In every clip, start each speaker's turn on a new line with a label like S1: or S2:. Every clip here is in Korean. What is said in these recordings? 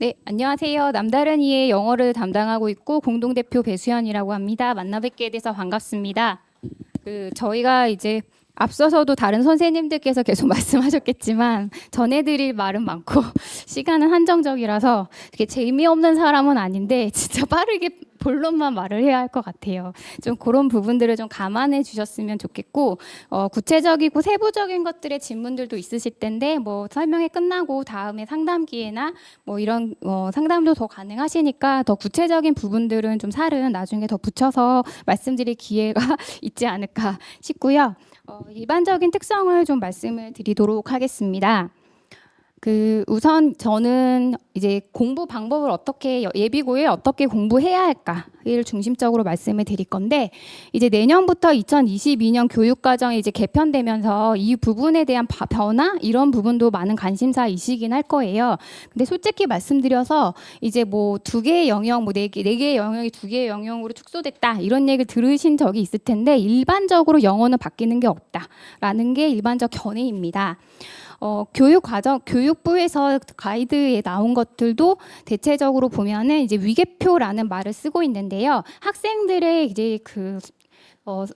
S1: 네, 안녕하세요. 남다른 이의 영어를 담당하고 있고 공동대표 배수연이라고 합니다. 만나 뵙게 돼서 반갑습니다. 저희가 이제 앞서서도 다른 선생님들께서 계속 말씀하셨겠지만 전해드릴 말은 많고 시간은 한정적이라서 이렇게 재미없는 사람은 아닌데 진짜 빠르게 본론만 말을 해야 할 것 같아요. 좀 그런 부분들을 좀 감안해 주셨으면 좋겠고 구체적이고 세부적인 것들의 질문들도 있으실 텐데 뭐 설명이 끝나고 다음에 상담 기회나 뭐 이런 상담도 더 가능하시니까 더 구체적인 부분들은 좀 살은 나중에 더 붙여서 말씀드릴 기회가 있지 않을까 싶고요. 일반적인 특성을 좀 말씀을 드리도록 하겠습니다. 우선 저는 이제 공부 방법을 어떻게 예비고에 어떻게 공부해야 할까를 중심적으로 말씀을 드릴 건데 이제 내년부터 2022년 교육과정이 이제 개편되면서 이 부분에 대한 변화 이런 부분도 많은 관심사이시긴 할 거예요. 근데 솔직히 말씀드려서 이제 뭐 두 개의 영역, 뭐 네 개의 영역이 두 개의 영역으로 축소됐다 이런 얘기를 들으신 적이 있을 텐데 일반적으로 영어는 바뀌는 게 없다라는 게 일반적 견해입니다. 교육부에서 가이드에 나온 것들도 대체적으로 보면은 이제 위계표라는 말을 쓰고 있는데요. 학생들의 이제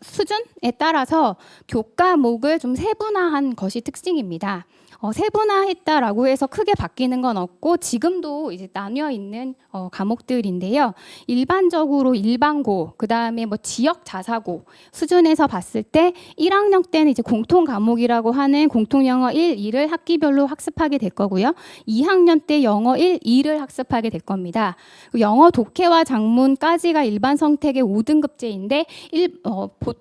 S1: 수준에 따라서 교과목을 좀 세분화한 것이 특징입니다. 세분화했다라고 해서 크게 바뀌는 건 없고 지금도 이제 나뉘어 있는 과목들인데요. 일반적으로 일반고, 그 다음에 뭐 지역 자사고 수준에서 봤을 때 1학년 때는 이제 공통 과목이라고 하는 공통 영어 1, 2를 학기별로 학습하게 될 거고요. 2학년 때 영어 1, 2를 학습하게 될 겁니다. 영어 독해와 작문까지가 일반 성택의 5등급제인데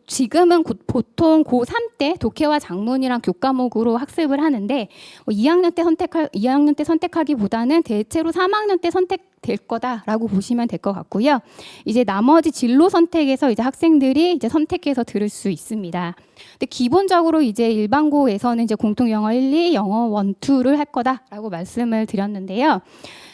S1: 지금은 보통 고3 때 독해와 작문이랑 교과목으로 학습을 하는데 2학년 때 선택하기보다는 대체로 3학년 때 선택될 거다라고 보시면 될 것 같고요. 이제 나머지 진로 선택에서 이제 학생들이 이제 선택해서 들을 수 있습니다. 근데 기본적으로 이제 일반고에서는 이제 공통 영어 1, 2, 영어 1, 2를 할 거다라고 말씀을 드렸는데요.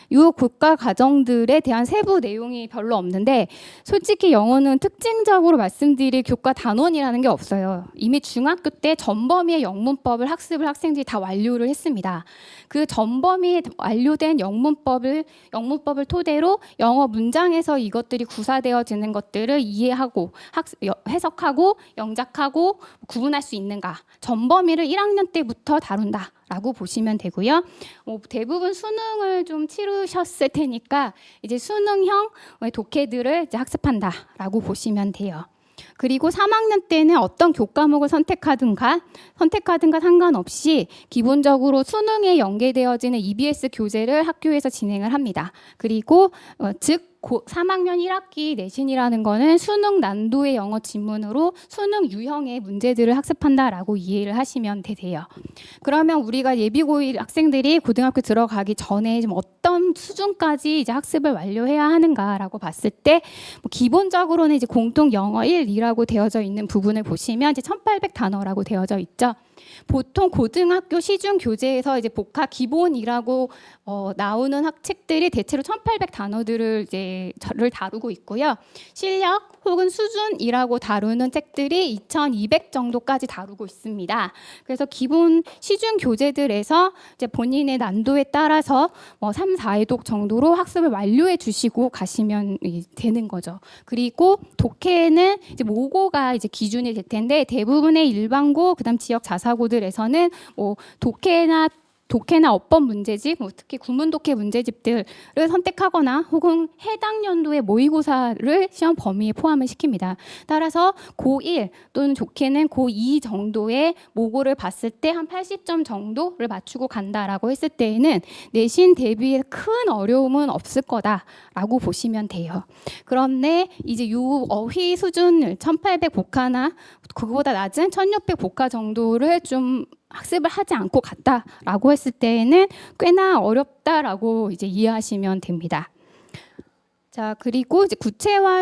S1: 이 교과 과정들에 대한 세부 내용이 별로 없는데 솔직히 영어는 특징적으로 말씀드릴 교과 단원이라는 게 없어요. 이미 중학교 때 전범위의 영문법을 학습을 학생들이 다 완료를 했습니다. 그 전범위에 완료된 영문법을 토대로 영어 문장에서 이것들이 구사되어지는 것들을 이해하고 해석하고 영작하고 구분할 수 있는가. 전범위를 1학년 때부터 다룬다. 라고 보시면 되고요. 대부분 수능을 좀 치르셨을 테니까 이제 수능형 독해들을 이제 학습한다라고 보시면 돼요. 그리고 3학년 때는 어떤 교과목을 선택하든가 상관없이 기본적으로 수능에 연계되어지는 EBS 교재를 학교에서 진행을 합니다. 그리고 즉 3학년 1학기 내신이라는 거는 수능 난도의 영어 지문으로 수능 유형의 문제들을 학습한다라고 이해를 하시면 되세요. 그러면 우리가 예비고1 학생들이 고등학교 들어가기 전에 좀 어떤 수준까지 이제 학습을 완료해야 하는가라고 봤을 때 기본적으로는 이제 공통 영어 1, 2라고 되어져 있는 부분을 보시면 이제 1800 단어라고 되어져 있죠. 보통 고등학교 시중 교재에서 이제 복합 기본이라고 나오는 책들이 대체로 1800 단어들을 이제 다루고 있고요. 실력 혹은 수준이라고 다루는 책들이 2200 정도까지 다루고 있습니다. 그래서 기본 시중 교재들에서 이제 본인의 난도에 따라서 3, 4회독 정도로 학습을 완료해 주시고 가시면 되는 거죠. 그리고 독해는 이제 모고가 이제 기준이 될 텐데 대부분의 일반고 그다음 지역 자사고들에서는 독해나 어법 문제집, 특히 구문 독해 문제집들을 선택하거나 혹은 해당 연도의 모의고사를 시험 범위에 포함을 시킵니다. 따라서 고1 또는 독해는 고2 정도의 모고를 봤을 때 한 80점 정도를 맞추고 간다라고 했을 때에는 내신 대비에 큰 어려움은 없을 거다라고 보시면 돼요. 그런데 이제 요 어휘 수준을 1800 복화나 그거보다 낮은 1600 복화 정도를 좀 학습을 하지 않고 갔다라고 했을 때에는 꽤나 어렵다라고 이제 이해하시면 됩니다. 자, 그리고 이제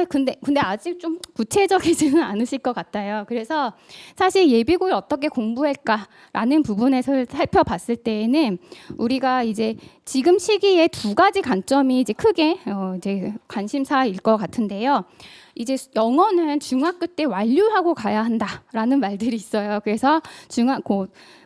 S1: 근데 아직 좀 구체적이지는 않으실 것 같아요. 그래서 사실 예비고를 어떻게 공부할까라는 부분에서 살펴봤을 때에는 우리가 이제 지금 시기에 두 가지 관점이 이제 크게 이제 관심사일 것 같은데요. 이제 영어는 중학교 때 완료하고 가야 한다라는 말들이 있어요. 그래서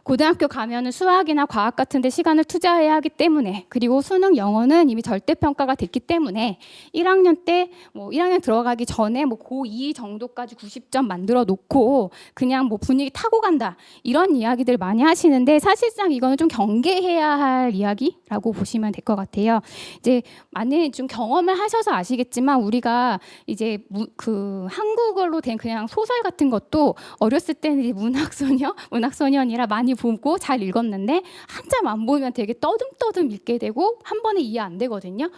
S1: 고등학교 가면은 수학이나 과학 같은 데 시간을 투자해야 하기 때문에, 그리고 수능 영어는 이미 절대평가가 됐기 때문에 1학년 때 1학년 들어가기 전에 고2 정도까지 90점 만들어 놓고 그냥 분위기 타고 간다, 이런 이야기들 많이 하시는데, 사실상 이거는 좀 경계해야 할 이야기라고 보시면 될 것 같아요. 이제 많이 좀 경험을 하셔서 아시겠지만, 우리가 이제 한국어로 된 그냥 소설 같은 것도 어렸을 때는 이제 문학소년이라 많이 보고 잘 읽었는데, 한참 안 보면 되게 떠듬떠듬 읽게 되고 한 번에 이해 안 되거든요.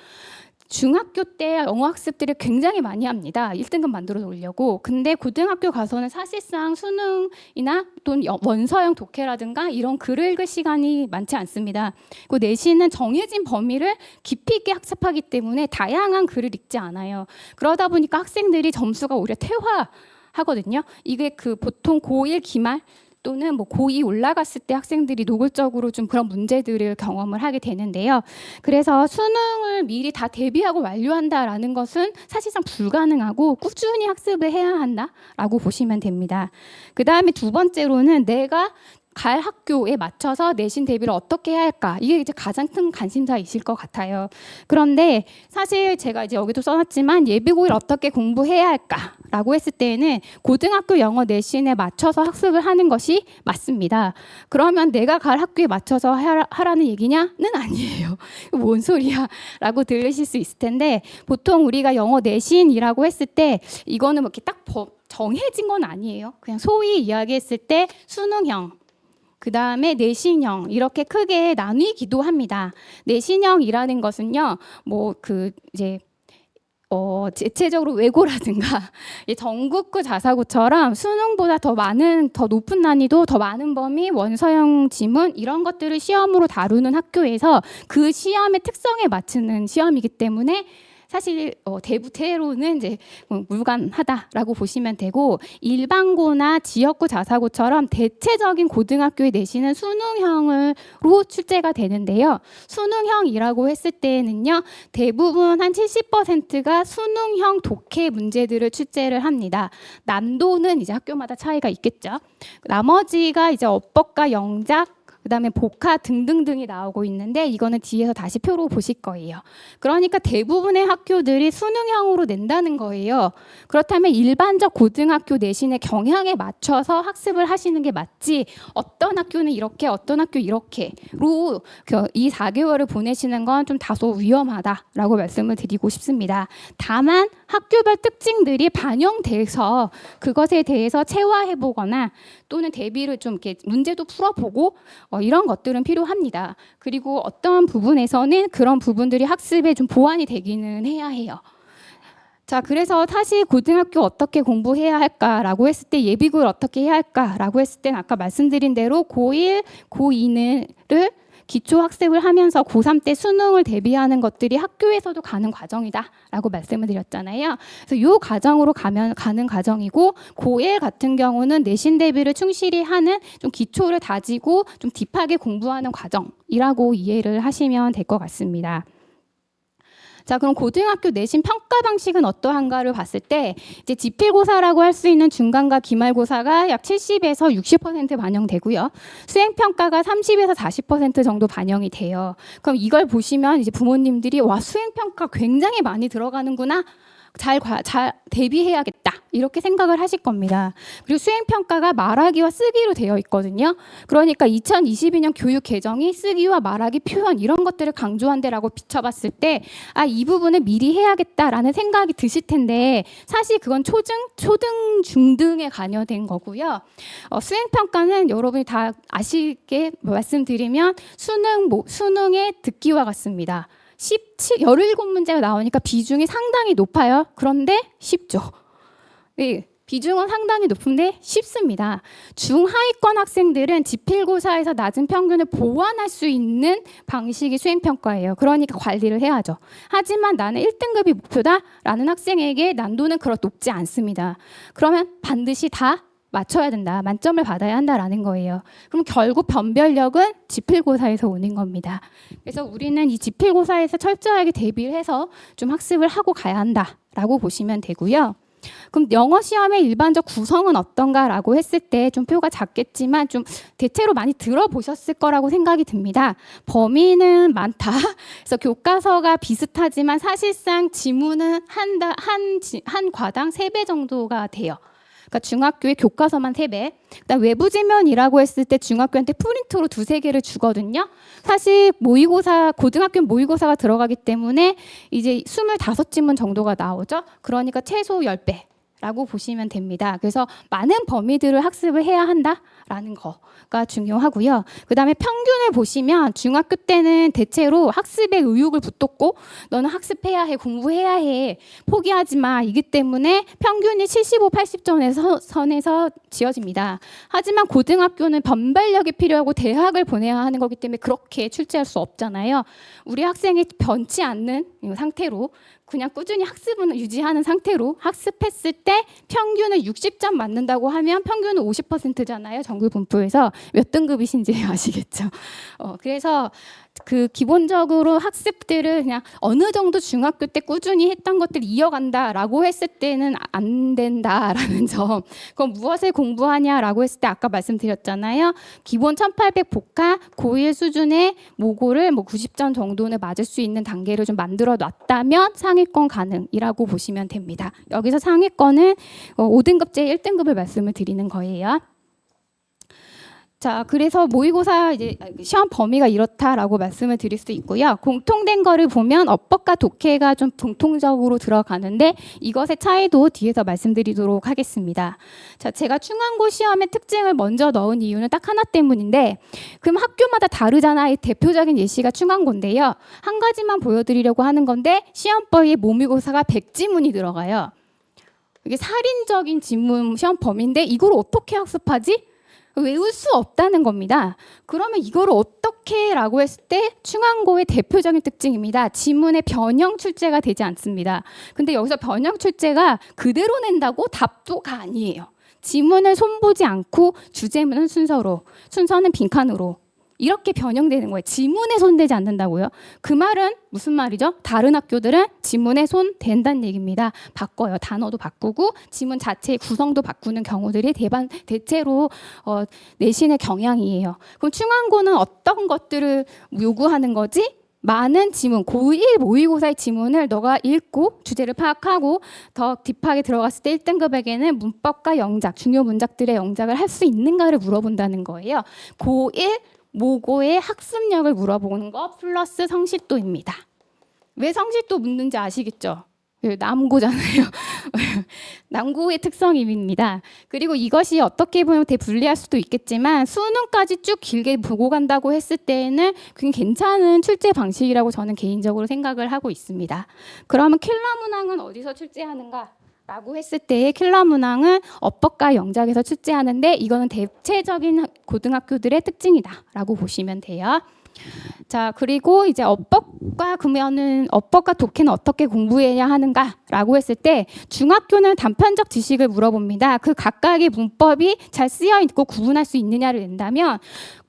S1: 중학교 때 영어 학습들을 굉장히 많이 합니다. 1등급 만들어 놓으려고. 근데 고등학교 가서는 사실상 수능이나 또는 원서형 독해라든가 이런 글을 읽을 시간이 많지 않습니다. 그 내신은 정해진 범위를 깊이 있게 학습하기 때문에 다양한 글을 읽지 않아요. 그러다 보니까 학생들이 점수가 오히려 퇴화하거든요. 이게 보통 고1 기말 또는 고2 올라갔을 때 학생들이 노골적으로 좀 그런 문제들을 경험을 하게 되는데요. 그래서 수능을 미리 다 대비하고 완료한다라는 것은 사실상 불가능하고 꾸준히 학습을 해야 한다라고 보시면 됩니다. 그 다음에 두 번째로는 내가 갈 학교에 맞춰서 내신 대비를 어떻게 해야 할까? 이게 이제 가장 큰 관심사이실 것 같아요. 그런데 사실 제가 이제 여기도 써놨지만 예비고일 어떻게 공부해야 할까라고 했을 때에는 고등학교 영어 내신에 맞춰서 학습을 하는 것이 맞습니다. 그러면 내가 갈 학교에 맞춰서 하라는 얘기냐는 아니에요. 뭔 소리야? 라고 들으실 수 있을 텐데, 보통 우리가 영어 내신이라고 했을 때 이거는 이렇게 딱 정해진 건 아니에요. 그냥 소위 이야기했을 때 수능형, 그 다음에 내신형, 이렇게 크게 나뉘기도 합니다. 내신형이라는 것은요, 대체적으로 외고라든가 전국구 자사고처럼 수능보다 더 높은 난이도, 더 많은 범위, 원서형 지문 이런 것들을 시험으로 다루는 학교에서 그 시험의 특성에 맞추는 시험이기 때문에 사실 대부태로는 이제 무관하다라고 보시면 되고, 일반고나 지역고 자사고처럼 대체적인 고등학교의 내신은 수능형으로 출제가 되는데요. 수능형이라고 했을 때는요, 대부분 한 70%가 수능형 독해 문제들을 출제를 합니다. 난도는 이제 학교마다 차이가 있겠죠. 나머지가 이제 어법과 영작, 그다음에 복화 등등등이 나오고 있는데, 이거는 뒤에서 다시 표로 보실 거예요. 그러니까 대부분의 학교들이 수능형으로 낸다는 거예요. 그렇다면 일반적 고등학교 내신의 경향에 맞춰서 학습을 하시는 게 맞지, 어떤 학교는 이렇게 어떤 학교 이렇게로 이 4개월을 보내시는 건 좀 다소 위험하다라고 말씀을 드리고 싶습니다. 다만 학교별 특징들이 반영돼서 그것에 대해서 체화해보거나 또는 대비를 좀 이렇게 문제도 풀어보고 이런 것들은 필요합니다. 그리고 어떤 부분에서는 그런 부분들이 학습에 좀 보완이 되기는 해야 해요. 자, 그래서 다시 고등학교 어떻게 공부해야 할까라고 했을 때, 예비고를 어떻게 해야 할까라고 했을 때는 아까 말씀드린 대로 고1, 고2를 기초 학습을 하면서 고3 때 수능을 대비하는 것들이 학교에서도 가는 과정이다라고 말씀을 드렸잖아요. 그래서 이 과정으로 가는 과정이고, 고1 같은 경우는 내신 대비를 충실히 하는 좀 기초를 다지고 좀 딥하게 공부하는 과정이라고 이해를 하시면 될 것 같습니다. 자, 그럼 고등학교 내신 평가 방식은 어떠한가를 봤을 때, 이제 지필고사라고 할 수 있는 중간과 기말고사가 약 70에서 60% 반영되고요. 수행평가가 30에서 40% 정도 반영이 돼요. 그럼 이걸 보시면 이제 부모님들이 와, 수행평가 굉장히 많이 들어가는구나, 잘 대비해야겠다, 이렇게 생각을 하실 겁니다. 그리고 수행평가가 말하기와 쓰기로 되어 있거든요. 그러니까 2022년 교육 개정이 쓰기와 말하기, 표현 이런 것들을 강조한 데라고 비춰봤을 때, 이 부분을 미리 해야겠다라는 생각이 드실 텐데, 사실 그건 초등, 중등에 관여된 거고요. 수행평가는 여러분이 다 아시게 말씀드리면 수능의 듣기와 같습니다. 17문제가 나오니까 비중이 상당히 높아요. 그런데 쉽죠. 네, 비중은 상당히 높은데 쉽습니다. 중하위권 학생들은 지필고사에서 낮은 평균을 보완할 수 있는 방식이 수행평가예요. 그러니까 관리를 해야죠. 하지만 나는 1등급이 목표다라는 학생에게 난도는 그렇게 높지 않습니다. 그러면 반드시 다 맞춰야 된다, 만점을 받아야 한다라는 거예요. 그럼 결국 변별력은 지필고사에서 오는 겁니다. 그래서 우리는 이 지필고사에서 철저하게 대비를 해서 좀 학습을 하고 가야 한다라고 보시면 되고요. 그럼 영어 시험의 일반적 구성은 어떤가라고 했을 때 좀 표가 작겠지만 좀 대체로 많이 들어보셨을 거라고 생각이 듭니다. 범위는 많다. 그래서 교과서가 비슷하지만 사실상 지문은 한 과당 3배 정도가 돼요. 그러니까 중학교의 교과서만 3배. 그다음 외부 지면이라고 했을 때 중학교한테 프린트로 2-3개를 주거든요. 사실 모의고사, 고등학교 모의고사가 들어가기 때문에 이제 25지문 정도가 나오죠. 그러니까 최소 10배. 라고 보시면 됩니다. 그래서 많은 범위들을 학습을 해야 한다라는 거가 중요하고요. 그 다음에 평균을 보시면 중학교 때는 대체로 학습에 의욕을 붙었고 너는 학습해야 해, 공부해야 해, 포기하지 마. 이기 때문에 평균이 75, 80점 선에서 지어집니다. 하지만 고등학교는 변발력이 필요하고 대학을 보내야 하는 거기 때문에 그렇게 출제할 수 없잖아요. 우리 학생이 변치 않는 상태로 그냥 꾸준히 학습을 유지하는 상태로 학습했을 때 평균을 60점 맞는다고 하면 평균은 50%잖아요. 정규 분포에서 몇 등급이신지 아시겠죠? 그래서 그 기본적으로 학습들을 그냥 어느 정도 중학교 때 꾸준히 했던 것들 이어간다라고 했을 때는 안 된다라는 점. 그럼 무엇을 공부하냐라고 했을 때 아까 말씀드렸잖아요. 기본 1800 복화 고1 수준의 모고를 90점 정도는 맞을 수 있는 단계를 좀 만들어 놨다면 상위권 가능이라고 보시면 됩니다. 여기서 상위권은 5등급제 1등급을 말씀을 드리는 거예요. 자, 그래서 모의고사 이제 시험 범위가 이렇다라고 말씀을 드릴 수 있고요. 공통된 거를 보면 어법과 독해가 좀 공통적으로 들어가는데 이것의 차이도 뒤에서 말씀드리도록 하겠습니다. 자, 제가 중간고 시험의 특징을 먼저 넣은 이유는 딱 하나 때문인데 그럼 학교마다 다르잖아요. 대표적인 예시가 중간고인데요. 한 가지만 보여드리려고 하는 건데 시험범위에 모의고사가 100지문이 들어가요. 이게 살인적인 지문 시험 범위인데 이걸 어떻게 학습하지? 외울 수 없다는 겁니다. 그러면 이거를 어떻게 라고 했을 때 중간고의 대표적인 특징입니다. 지문의 변형 출제가 되지 않습니다. 근데 여기서 변형 출제가 그대로 낸다고 답도가 아니에요. 지문을 손보지 않고 주제문은 순서는 빈칸으로 이렇게 변형되는 거예요. 지문에 손대지 않는다고요. 그 말은 무슨 말이죠? 다른 학교들은 지문에 손 댄다는 얘기입니다. 바꿔요. 단어도 바꾸고 지문 자체의 구성도 바꾸는 경우들이 대체로 내신의 경향이에요. 그럼 중간고는 어떤 것들을 요구하는 거지? 많은 지문, 고1 모의고사의 지문을 너가 읽고 주제를 파악하고 더 딥하게 들어갔을 때 1등급에게는 문법과 영작, 중요 문작들의 영작을 할 수 있는가를 물어본다는 거예요. 고1 모고의 학습력을 물어보는 거 플러스 성실도입니다. 왜 성실도 묻는지 아시겠죠? 남고잖아요. 남고의 특성입니다. 그리고 이것이 어떻게 보면 되게 불리할 수도 있겠지만 수능까지 쭉 길게 보고 간다고 했을 때에는 굉장히 괜찮은 출제 방식이라고 저는 개인적으로 생각을 하고 있습니다. 그러면 킬러 문항은 어디서 출제하는가? 라고 했을 때 킬러 문항은 어법과 영작에서 출제하는데 이거는 대체적인 고등학교들의 특징이다라고 보시면 돼요. 자, 그리고 이제 어법과 독해는 어떻게 공부해야 하는가라고 했을 때 중학교는 단편적 지식을 물어봅니다. 그 각각의 문법이 잘 쓰여 있고 구분할 수 있느냐를 낸다면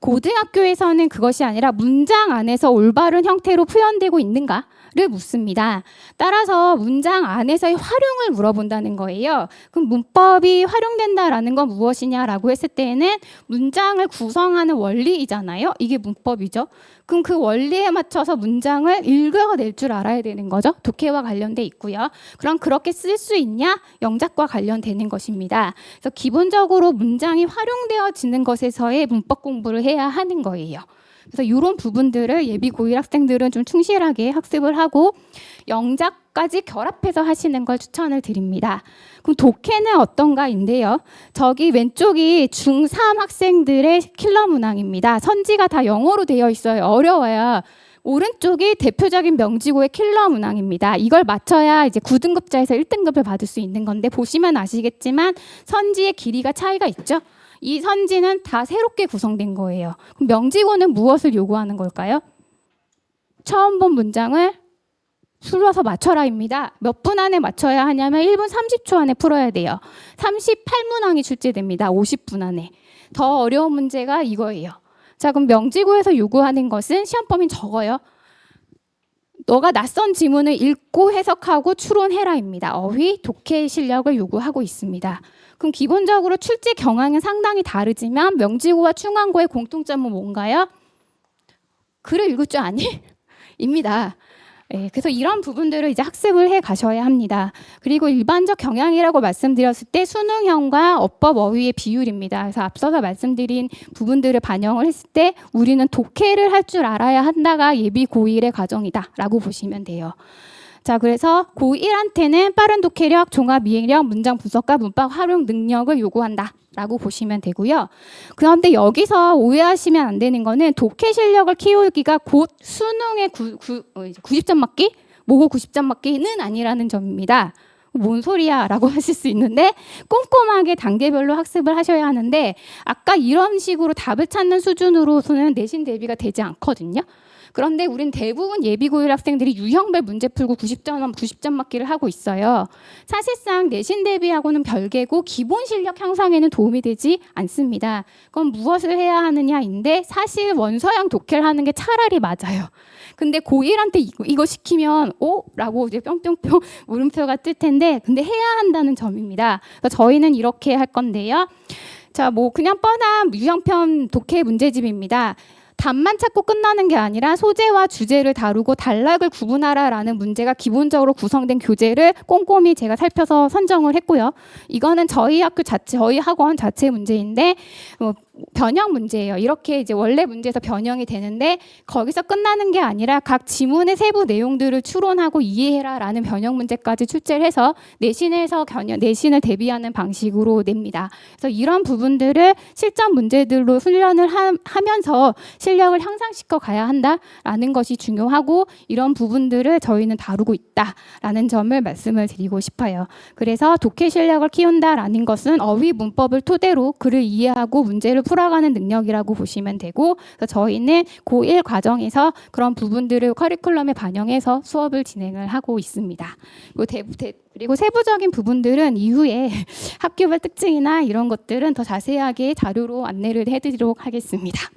S1: 고등학교에서는 그것이 아니라 문장 안에서 올바른 형태로 표현되고 있는가? 를 묻습니다. 따라서 문장 안에서의 활용을 물어본다는 거예요. 그럼 문법이 활용된다라는 건 무엇이냐라고 했을 때에는 문장을 구성하는 원리이잖아요. 이게 문법이죠. 그럼 그 원리에 맞춰서 문장을 읽어낼 줄 알아야 되는 거죠. 독해와 관련돼 있고요. 그럼 그렇게 쓸 수 있냐? 영작과 관련되는 것입니다. 그래서 기본적으로 문장이 활용되어지는 것에서의 문법 공부를 해야 하는 거예요. 그래서 이런 부분들을 예비 고1 학생들은 좀 충실하게 학습을 하고 영작까지 결합해서 하시는 걸 추천을 드립니다. 그럼 독해는 어떤가인데요. 저기 왼쪽이 중3 학생들의 킬러 문항입니다. 선지가 다 영어로 되어 있어요. 어려워요. 오른쪽이 대표적인 명지고의 킬러 문항입니다. 이걸 맞춰야 이제 9등급자에서 1등급을 받을 수 있는 건데 보시면 아시겠지만 선지의 길이가 차이가 있죠. 이 선지는 다 새롭게 구성된 거예요. 그럼 명지고는 무엇을 요구하는 걸까요? 처음 본 문장을 풀어서 맞춰라입니다. 몇 분 안에 맞춰야 하냐면 1분 30초 안에 풀어야 돼요. 38문항이 출제됩니다. 50분 안에. 더 어려운 문제가 이거예요. 자, 그럼 명지고에서 요구하는 것은 시험 범위는 적어요. 너가 낯선 지문을 읽고 해석하고 추론해라입니다. 어휘, 독해 실력을 요구하고 있습니다. 그럼 기본적으로 출제 경향은 상당히 다르지만 명지고와 충암고의 공통점은 뭔가요? 글을 읽을 줄 아니? 입니다. 예, 그래서 이런 부분들을 이제 학습을 해 가셔야 합니다. 그리고 일반적 경향이라고 말씀드렸을 때 수능형과 어법 어휘의 비율입니다. 그래서 앞서서 말씀드린 부분들을 반영을 했을 때 우리는 독해를 할 줄 알아야 한다가 예비 고1의 과정이다라고 보시면 돼요. 자, 그래서 고1한테는 빠른 독해력, 종합 이해력, 문장 분석과 문법 활용 능력을 요구한다. 라고 보시면 되고요. 그런데 여기서 오해하시면 안 되는 거는 독해 실력을 키우기가 곧 수능에 90점 맞기? 모고 90점 맞기는 아니라는 점입니다. 뭔 소리야 라고 하실 수 있는데 꼼꼼하게 단계별로 학습을 하셔야 하는데 아까 이런 식으로 답을 찾는 수준으로서는 내신 대비가 되지 않거든요. 그런데 우린 대부분 예비고1 학생들이 유형별 문제 풀고 90점 맞기를 하고 있어요. 사실상 내신 대비하고는 별개고 기본 실력 향상에는 도움이 되지 않습니다. 그럼 무엇을 해야 하느냐인데 사실 원서형 독해를 하는 게 차라리 맞아요. 근데 고1한테 이거 시키면 라고 이제 뿅뿅뿅 물음표가 뜰 텐데 근데 해야 한다는 점입니다. 그래서 저희는 이렇게 할 건데요. 자, 뭐 그냥 뻔한 유형편 독해 문제집입니다. 답만 찾고 끝나는 게 아니라 소재와 주제를 다루고 단락을 구분하라라는 문제가 기본적으로 구성된 교재를 꼼꼼히 제가 살펴서 선정을 했고요. 이거는 저희 학원 자체 문제인데 변형 문제예요. 이렇게 이제 원래 문제에서 변형이 되는데 거기서 끝나는 게 아니라 각 지문의 세부 내용들을 추론하고 이해해라라는 변형 문제까지 출제를 해서 내신을 대비하는 방식으로 냅니다. 그래서 이런 부분들을 실전 문제들로 훈련을 하면서 실력을 향상시켜 가야 한다라는 것이 중요하고 이런 부분들을 저희는 다루고 있다라는 점을 말씀을 드리고 싶어요. 그래서 독해 실력을 키운다라는 것은 어휘 문법을 토대로 글을 이해하고 문제를 풀어가는 능력이라고 보시면 되고 그래서 저희는 고1 과정에서 그런 부분들을 커리큘럼에 반영해서 수업을 진행을 하고 있습니다. 그리고 세부적인 부분들은 이후에 학교별 특징이나 이런 것들은 더 자세하게 자료로 안내를 해드리도록 하겠습니다.